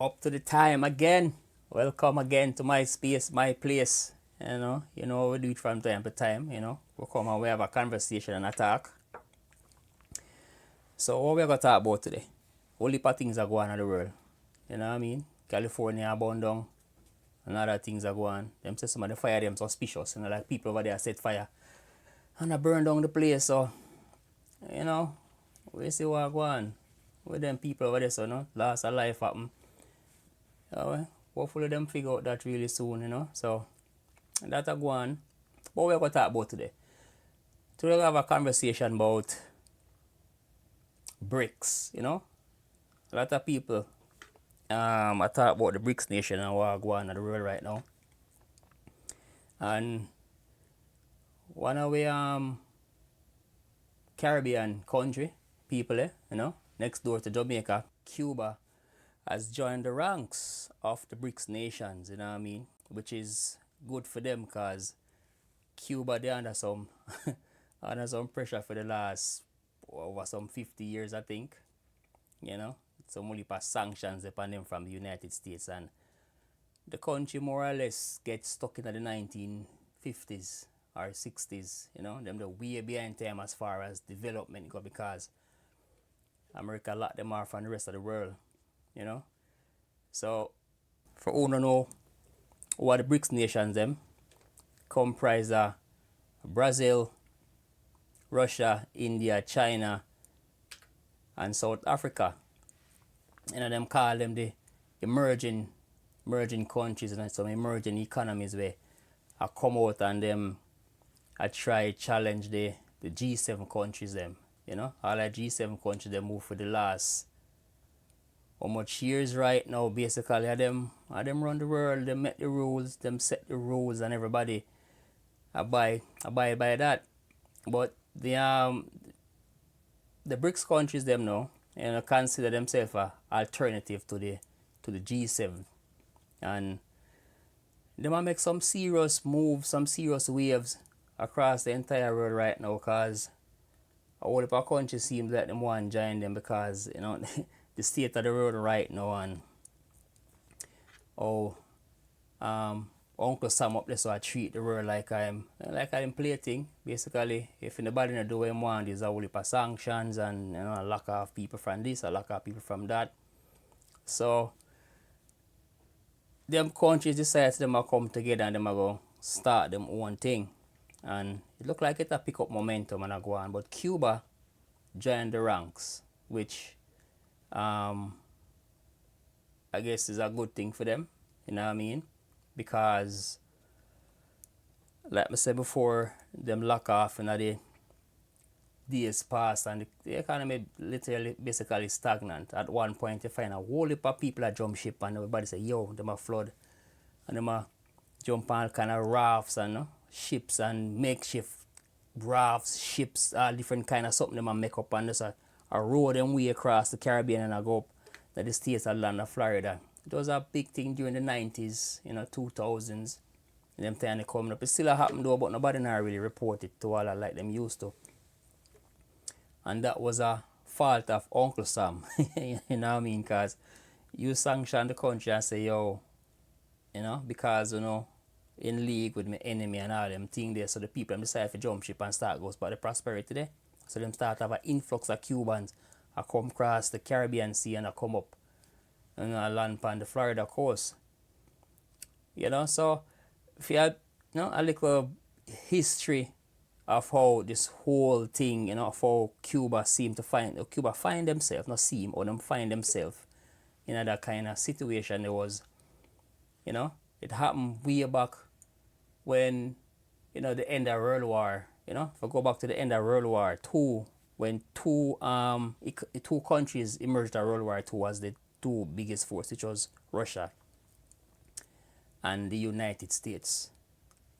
Up to the time again. Welcome again to my space, my place. You know, we do it from time to time, We come and we have a conversation and a talk. So what we're gonna talk about today? Whole heap of things are going on in the world. You know what I mean? California burned down and other things are going on. Them say some of the fire them suspicious, like people over there set fire. And I burn down the place, so you know, we see what go on with them people over there, so loss of life happen. Hopefully them figure out that really soon. So that a go on. What we're gonna talk about today. Today we have a conversation about BRICS. A lot of people I talk about the BRICS nation and what go on in the world right now. And one of the Caribbean country people, next door to Jamaica, Cuba, has joined the ranks of the BRICS nations, you know what I mean? Which is good for them because Cuba they under some under some pressure for the last over some 50 years, I think. Some only pass sanctions upon them from the United States, and the country more or less gets stuck in the 1950s or 60s. Them the way behind time as far as development go because America locked them off from the rest of the world. So for who don't know what the BRICS nations them comprise of Brazil, Russia, India, China, and South Africa. Them call them the emerging countries and some emerging economies where I come out and them I try challenge the G7 countries them. All the G7 countries they move for the last how much years right now basically them run the world, they make the rules, them set the rules and everybody abide by that. But the BRICS countries them now consider themselves a alternative to the G7, and they might make some serious moves, some serious waves across the entire world right now because all of our countries seems like them want to join them because the state of the world right now and Uncle Sam up there so I treat the world like I'm plaything. Basically, if anybody not do what him want, there's a whole heap of sanctions and a lock off people from this, a lock off people from that. So them countries decide them to come together and them are going to start them own thing. And it look like it a pick up momentum and I go on. But Cuba joined the ranks, which I guess is a good thing for them, you know what I mean? Because like I said before, them lock off and the days pass and the economy literally basically stagnant. At one point you find a whole heap of people that jump ship and everybody say, yo, them a flood. And them a jump on kind of rafts and ships and makeshift rafts, ships, all different kind of something them a make up and just a road them way across the Caribbean and I go up to the states of land of Florida. It was a big thing during the 90s, 2000s. Them time they coming up. It still happened though, but nobody now really report it to all like them used to. And that was a fault of Uncle Sam. You know what I mean? Because you sanction the country and say, yo, because, in league with my enemy and all them things there. So the people decide to jump ship and start goes by the prosperity there. So them start have an influx of Cubans. I come across the Caribbean Sea and I come up and I land on the Florida coast. So if you had a little history of how this whole thing, of how Cuba find themselves, not seem, or them find themselves in that kind of situation. There was, it happened way back when, the end of World War, if I go back to the end of World War II, when two countries emerged at World War II as the two biggest forces, which was Russia and the United States,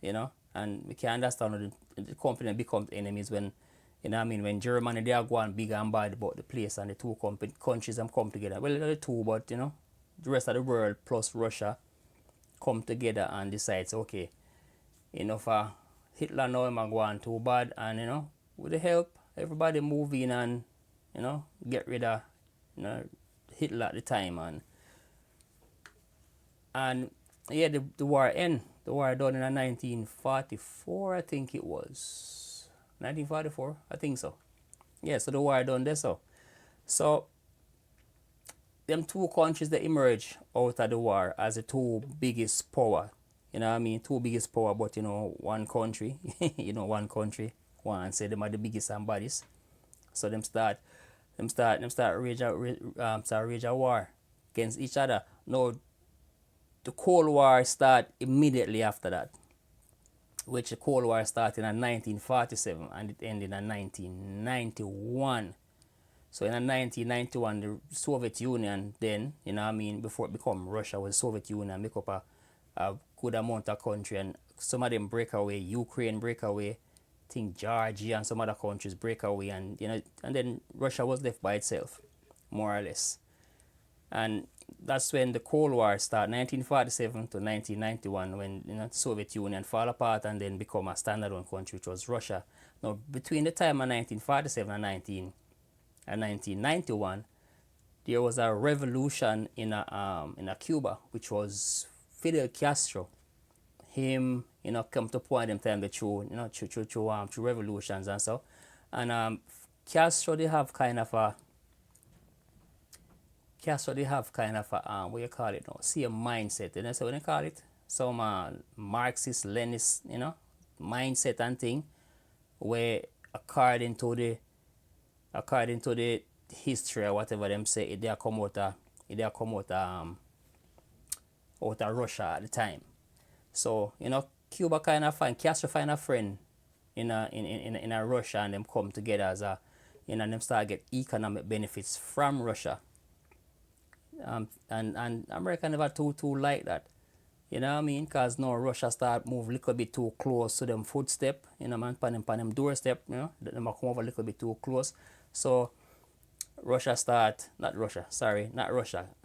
and we can understand the company becomes enemies when, when Germany they are going big and bad about the place and the two countries come together. Well, not the two, but the rest of the world plus Russia come together and decides, okay, enough Hitler now him going too bad, and with the help, everybody move in and get rid of Hitler at the time, and And yeah, the war end. The war done in 1944, I think it was. 1944, I think so. Yeah, so the war done there so. So them two countries that emerge out of the war as the two biggest power. You know what I mean? Two biggest power, but one country, one country, one say them are the biggest and baddest. So them start rage a war against each other. Now the Cold War start immediately after that, which the Cold War started in 1947 and it ended in 1991. So in 1991, the Soviet Union then, before it become Russia, was Soviet Union, make up a good amount of country, and some of them break away. Ukraine break away, I think Georgia and some other countries break away, and and then Russia was left by itself, more or less. And that's when the Cold War started, 1947 to 1991, when the Soviet Union fall apart and then become a standalone country, which was Russia. Now, between the time of 1947 and 1991, there was a revolution in Cuba, which was Fidel Castro. Him, come to point them time the through revolutions and so. And Castro they have kind of a what you call it now, see a mindset, so what they call it, some Marxist Leninist, mindset and thing, where according to the history or whatever them say, it they come out of Russia at the time. So Cuba kind of find Castro find a friend in a Russia, and them come together as a them start get economic benefits from Russia. And America never too like that. You know what I mean? Because now Russia start move a little bit too close to them footstep, man, pan them doorstep, them come over a little bit too close. So not Russia,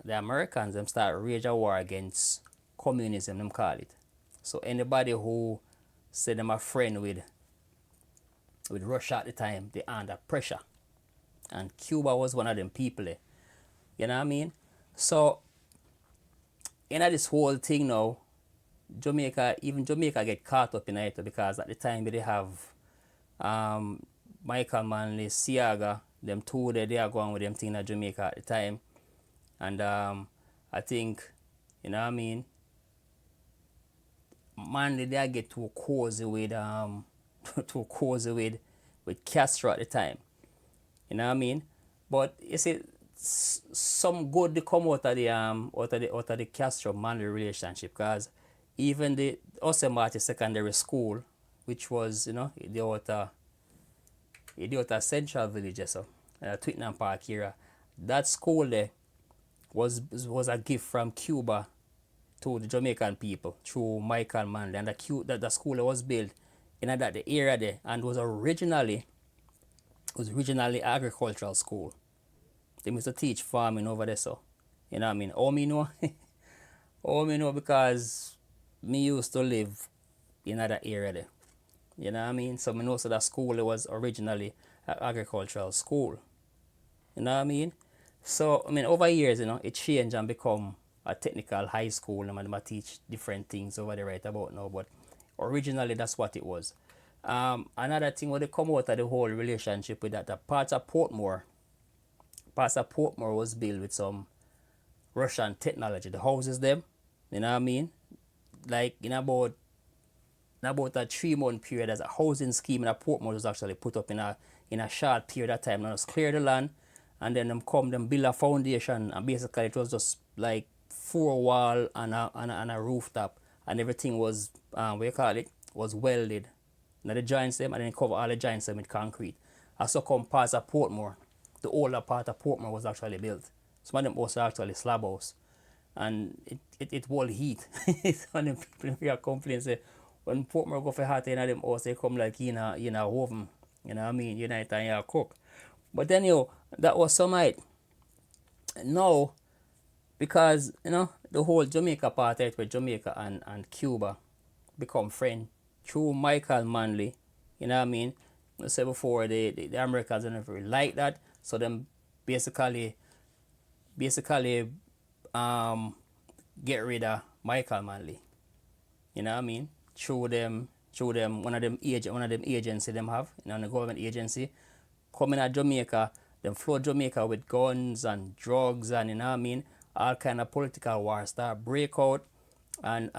the Americans, them start rage a war against communism, them call it. So anybody who say them a friend with Russia at the time, they under pressure. And Cuba was one of them people there. You know what I mean? So this whole thing now, Jamaica get caught up in it, because at the time they have Michael Manley, Siaga, them two they are going with them thing in Jamaica at the time. And I think, Manley they get too cozy with with Castro at the time. You know what I mean? But you see, some good to come out of the Castro Manley relationship, because even the Osemati Secondary School, which was the outer Central Village, so Twickenham Park area, that school there was a gift from Cuba to the Jamaican people through Michael Manley, and the school was built in the area there, and was originally agricultural school. They used to teach farming over there, so you know what I mean. All me know, because me used to live in that area there. You know what I mean. So I know so that school was originally an agricultural school. You know what I mean. So I mean over years, it changed and become a technical high school, and I teach different things over there right about now. But originally that's what it was. Another thing where they come out of the whole relationship with that, the parts of Portmore was built with some Russian technology. The houses them, you know what I mean? Like in about a 3-month period, as a housing scheme in a Portmore was actually put up in a short period of time. Now just clear the land, and then them build a foundation, and basically it was just like 4 wall and a rooftop, and everything was was welded. Now the joints them, and then cover all the joints them with concrete. And so come parts of Portmore, the older part of Portmore was actually built. Some of them also actually slab house, and it hold heat. Some of them people here complain say when Portmore go for hot in them house, they come like in a oven. You know what I mean? You know it and you cook. But then that was some height. Now, because the whole Jamaica part where Jamaica and Cuba become friends through Michael Manley, you know what I mean? I said before, the Americans don't really like that, so them basically get rid of Michael Manley. You know what I mean? Through them one of them agency them have, the government agency, coming at Jamaica, them flood Jamaica with guns and drugs and you know what I mean, all kind of political war start break out. And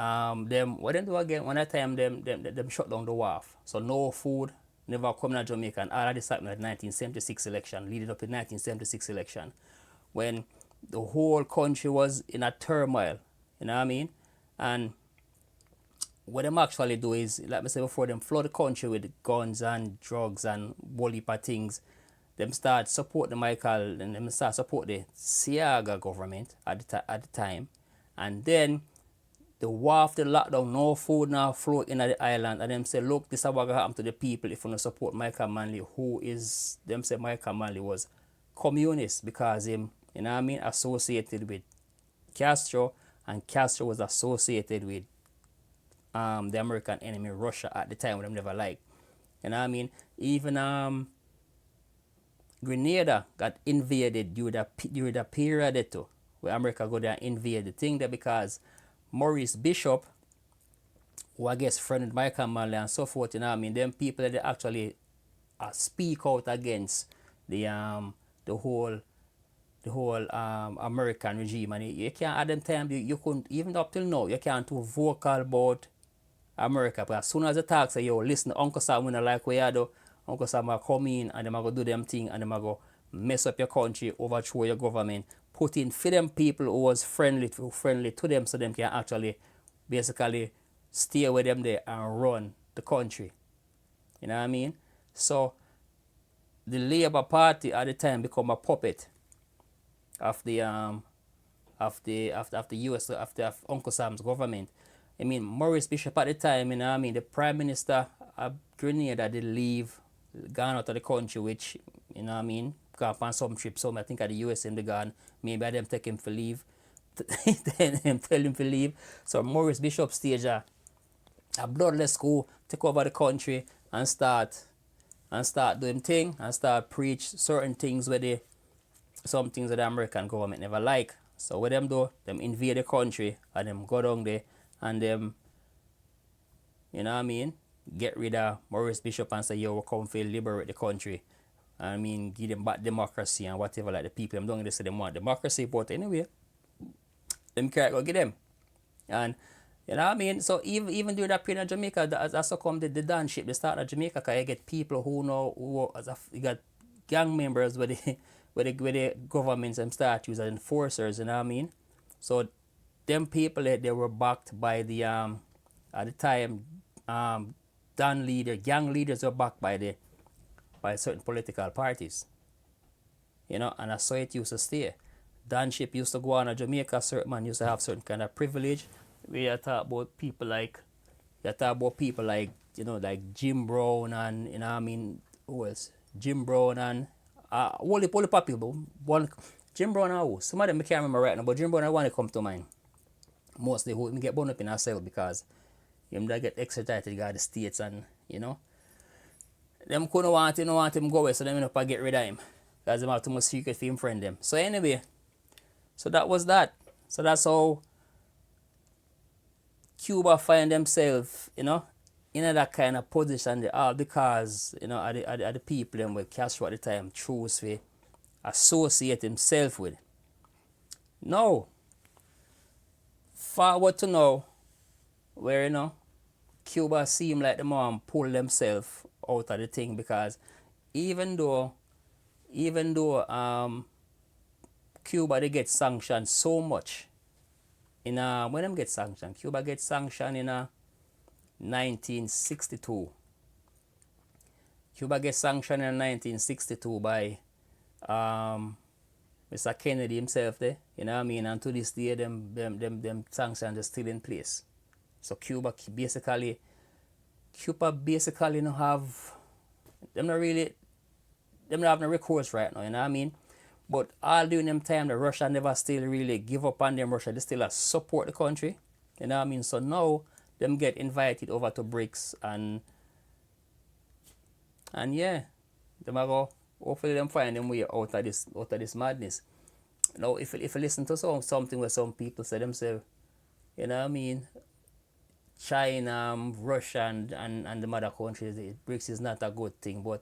them what them do again one at time them shut down the wharf. So no food never coming at Jamaica, and all of this happened at 1976 election, leading up to 1976 election, when the whole country was in a turmoil, you know what I mean? And what them actually do is, like I said before, them flood the country with guns and drugs and whole heap of things. Them start support the Michael and them start support the Siaga government at the time. And then the wharf, the lockdown, no food now flow in the island. And them say, look, this is what going to happen to the people if you don't support Michael Manley, who is, them say Michael Manley was communist because him, you know what I mean, associated with Castro, and Castro was associated with the American enemy Russia at the time, when them never liked. You know what I mean? Even Grenada got invaded during the period too, where America go there and invade the thing there, because Maurice Bishop, who I guess friended Michael Manley and so forth, you know what I mean, them people that they actually speak out against the whole American regime, and you can't at them time you couldn't, even up till now, you can't too vocal about America. But as soon as the talk say, yo, listen, Uncle Sam, we don't like what you do, Uncle Sam will come in and them are going to do them thing, and them are going to mess up your country, overthrow your government, put in for them people who was friendly to them, so them can actually basically stay with them there and run the country. You know what I mean? So the Labour Party at the time become a puppet of the US, of Uncle Sam's government. I mean, Maurice Bishop at the time, you know what I mean, the Prime Minister of Grenada did leave, gone out of the country, which, you know what I mean, gone on some trip, some I think at the US in the gone, maybe I them take him for leave, then them tell him to leave. So Maurice Bishop stage a bloodless coup, take over the country and start doing thing, and start preach certain things where some things that the American government never like. So what them do, them invade the country and them go down there and them, you know what I mean, get rid of Maurice Bishop and say, yo, we come to liberate the country. I mean, give them back democracy and whatever, like the people them don't they say them want democracy, but anyway, them can't go get them. And you know what I mean? So even during that period in Jamaica, that's how come the dance ship, they start at Jamaica, because you get people who know, you got gang members where the governments and start using as enforcers, you know what I mean? So them people they were backed by the at the time gang leaders were backed by certain political parties. You know, and that's how it used to stay. Dan ship used to go on to Jamaica, certain man used to have certain kind of privilege. We talk about people like you know, like Jim Brown, and you know what I mean, who else? Jim Brown and all the people. One Jim Brown and who? Some of them I can't remember right now, but Jim Brown I want to come to mind. Mostly who get burned up in ourselves because him that get extradited got the states, and you know, them couldn't want him go away, so them end up get rid of him because them have too much secret for him friend them. So anyway, so that was that. So that's how Cuba find themselves, you know, in that kind of position, all because, you know, are the people them with Castro at the time choose to associate himself with. Now, forward to now, where, you know, Cuba seem like the man pull themselves out of the thing, because even though Cuba they get sanctioned so much, in when them get sanctioned, Cuba get sanctioned in 1962. Cuba get sanctioned in 1962 by Mr. Kennedy himself there, you know what I mean, and to this day them sanctions are still in place. So Cuba basically don't have, them not have no recourse right now, you know what I mean? But all during them time, the Russia never still really give up on them. Russia, they still support the country, you know what I mean? So now them get invited over to BRICS, and yeah, them are go, hopefully them find them way out of this madness. Now if you listen to something where some people say themselves, You know what I mean? China, Russia, and the other countries, BRICS is not a good thing. But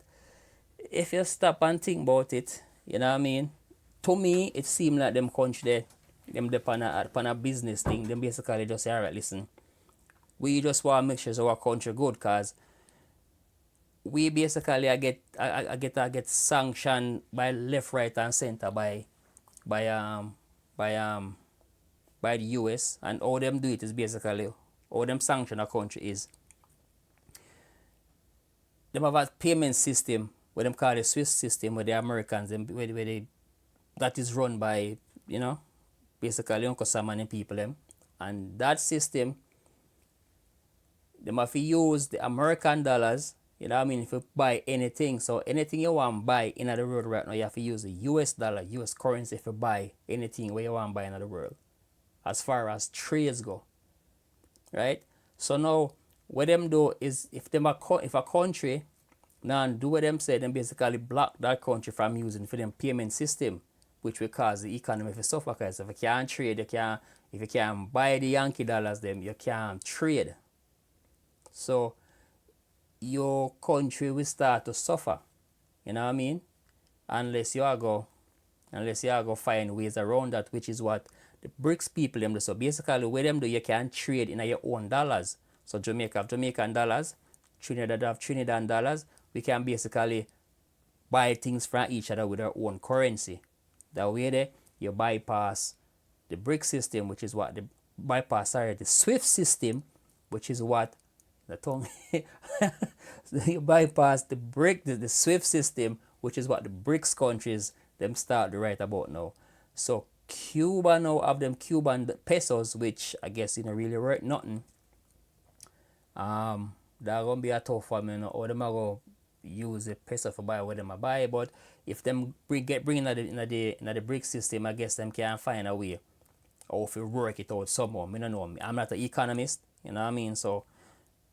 if you stop and think about it, you know what I mean? To me, it seemed like them country them upon a business thing. Them basically just say, all right, listen, we just want to make sure our country good, because we basically I get sanctioned by left, right, and center by um by by the US, and all them do it is basically all them sanction a country is them have a payment system where them call the Swiss system, where the Americans where they that is run by, you know, basically Uncle Sam and the people them, and that system them have to use the American dollars. You know what I mean? If you buy anything, so anything you want to buy in the world right now, you have to use the US dollar, US currency if you buy anything where you want to buy in the world. As far as trades go, right? So now what them do is if a country now do what them say, then basically block that country from using for them payment system, which will cause the economy to suffer. Because if you can't trade, you can't, if you can't buy the Yankee dollars, then you can't trade. So your country will start to suffer. You know what I mean? Unless you are go find ways around that, which is what the BRICS people them do. So basically what them do, you can trade in your own dollars. So Jamaica have Jamaican dollars, Trinidad have Trinidad dollars. We can basically buy things from each other with our own currency. That way there you bypass the BRICS system, which is what the the SWIFT system, which is what the tongue you bypass the SWIFT system, which is what the BRICS countries them start to write about now. So Cuba now have them Cuban pesos, which I guess really worth nothing. That gonna be a tough one, you know, or them are gonna use the peso for buy what them a buy. But if them bring in the BRICS system, I guess them can find a way or if you work it out somehow. I don't know. I'm not an economist, you know what I mean? So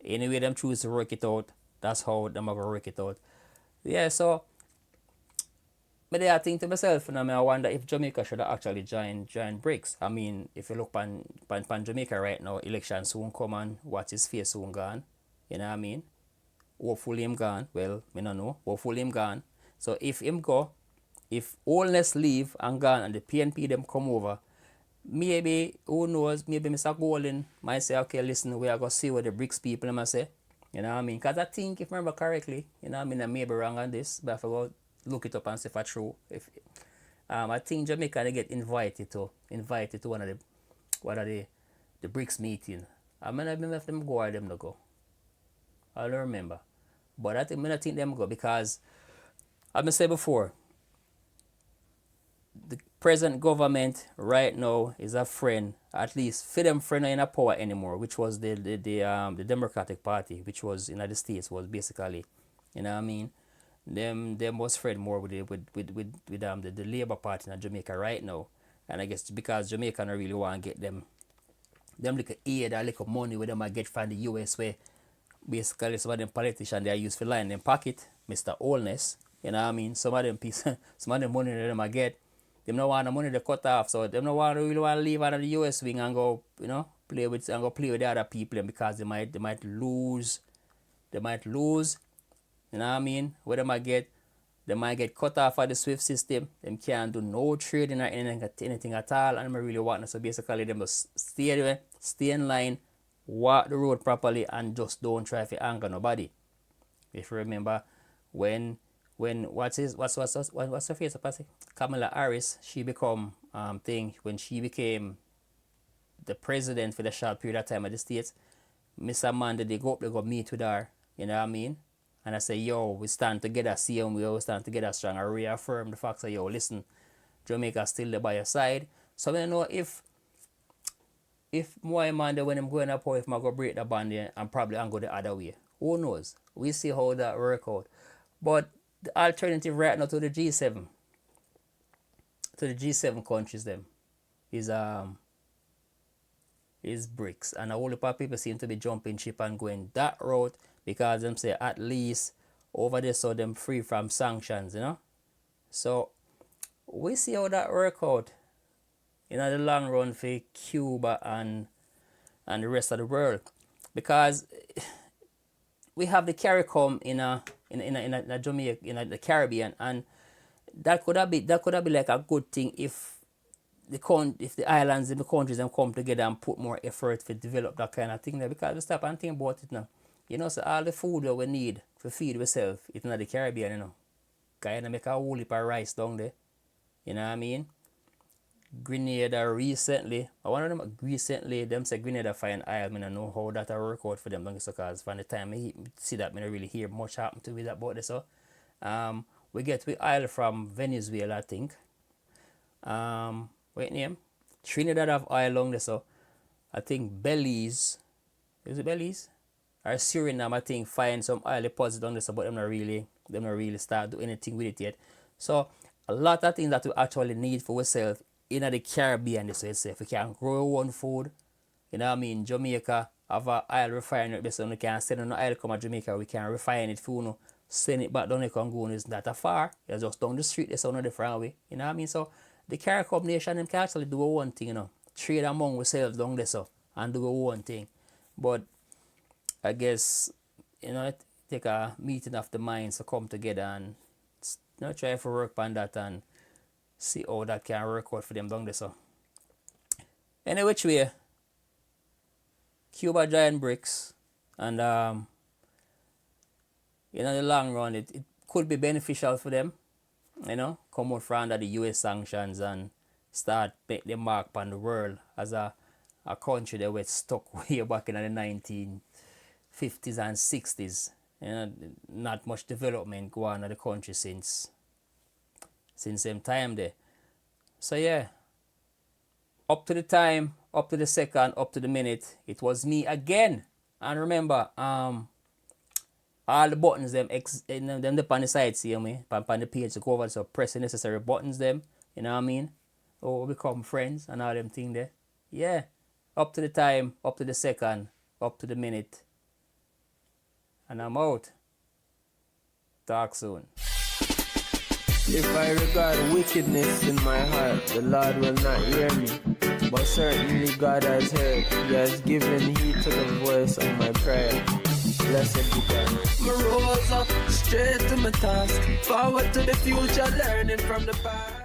anyway them choose to work it out, that's how them are gonna work it out. Yeah, so but I think to myself, you know, I wonder if Jamaica should actually join BRICS. I mean, if you look on Jamaica right now, election soon come and what's his face soon gone. You know what I mean? Hopefully him gone. Well, me no know. Hopefully him gone. So if him go, if Allness leave and gone and the PNP them come over, maybe, who knows, maybe Mr. Golden might say, okay, listen, we are going to see what the BRICS people might say. You know what I mean? Because I think, if I remember correctly, you know what I mean, I may be wrong on this, but I forgot look it up and see if it's true. If I think Jamaica they get invited to one of the BRICS meeting. I mean, I remember if them go or them not go. I don't remember. But I think them go because, as I said before, the present government right now is a friend, at least for them friend in a power anymore, which was the Democratic Party, which was in the States, was basically, you know what I mean? Them was friend more with the Labour Party in Jamaica right now. And I guess because Jamaica don't really want to get them little aid or little money where them might get from the US, where basically some of them politicians they are used for line them pocket, Mr. Allness. You know what I mean? Some of them some of them money that them might get, them don't want the money they cut off, so them don't really want to leave out of the US wing and go, you know, play with the other people because they might lose. They might lose. You know what I mean? Where they might get cut off of the SWIFT system. Them can't do no trading or anything at all. And I really want, so basically them just stay there, stay in line, walk the road properly, and just don't try to anger nobody. If you remember when what's her face? Kamala Harris, she become when she became the president for the short period of time of the States, Miss Amanda they go meet with her, you know what I mean? And I say, yo, we stand together, see and we always stand together strong. I reaffirm the fact that, yo, listen, Jamaica still there by your side. So I don't know if more Amanda when I'm going up or if I go break the band there and probably I'm go the other way. Who knows? We see how that work out. But the alternative right now to the G7 countries them is BRICS, and a whole lot of people seem to be jumping ship and going that route because them say at least over there so them free from sanctions, you know. So we see how that work out in the long run for Cuba and and the rest of the world, because we have the CARICOM in a Jamaica, in the Caribbean, and that could have been like a good thing if the islands and the countries them come together and put more effort to develop that kind of thing there. Because we stop and think about it now. So all the food that we need to feed ourselves is in the Caribbean, Because make a whole heap of rice down there. You know what I mean? Grenada recently, them say Grenada find oil. I don't know how that will work out for them, because from the time I see that, I don't really hear much happen to me about this. So, we get oil from Venezuela, I think. Wait name? Trinidad have oil on there, so I think Belize, is it Belize? Or Suriname, I think, find some oil deposit on there, so, but them not really start do anything with it yet. So a lot of things that we actually need for ourselves in the Caribbean, so if we can grow our own food, you know what I mean? Jamaica have an oil refinery, so we can send on the oil come to Jamaica, we can refine it for send it back down the Congo. It's not that far. It's just down the street, there's no different way. You know what I mean? So the CARICOM nation them can actually do one thing, trade among ourselves down there, so, and do one thing. But I guess, it take a meeting of the minds to come together and try to work on that and see how that can work out for them down there. So anyway, which way, Cuba join BRICS, and in the long run it could be beneficial for them, come out from under the US sanctions and start make the mark on the world as a country that was stuck way back in the 1950s and 60s. Not much development go on in the country since same time there. So yeah, up to the time, up to the second, up to the minute, it was me again. And remember, all the buttons them on the side, see me, on the page to go over, so press the necessary buttons them, you know what I mean? Or become friends and all them thing there. Yeah. Up to the time, up to the second, up to the minute. And I'm out. Talk soon. If I regard wickedness in my heart, the Lord will not hear me. But certainly God has heard. He has given heed to the voice of my prayer. Blessed be God. I rose up straight to my task. Forward to the future, learning from the past.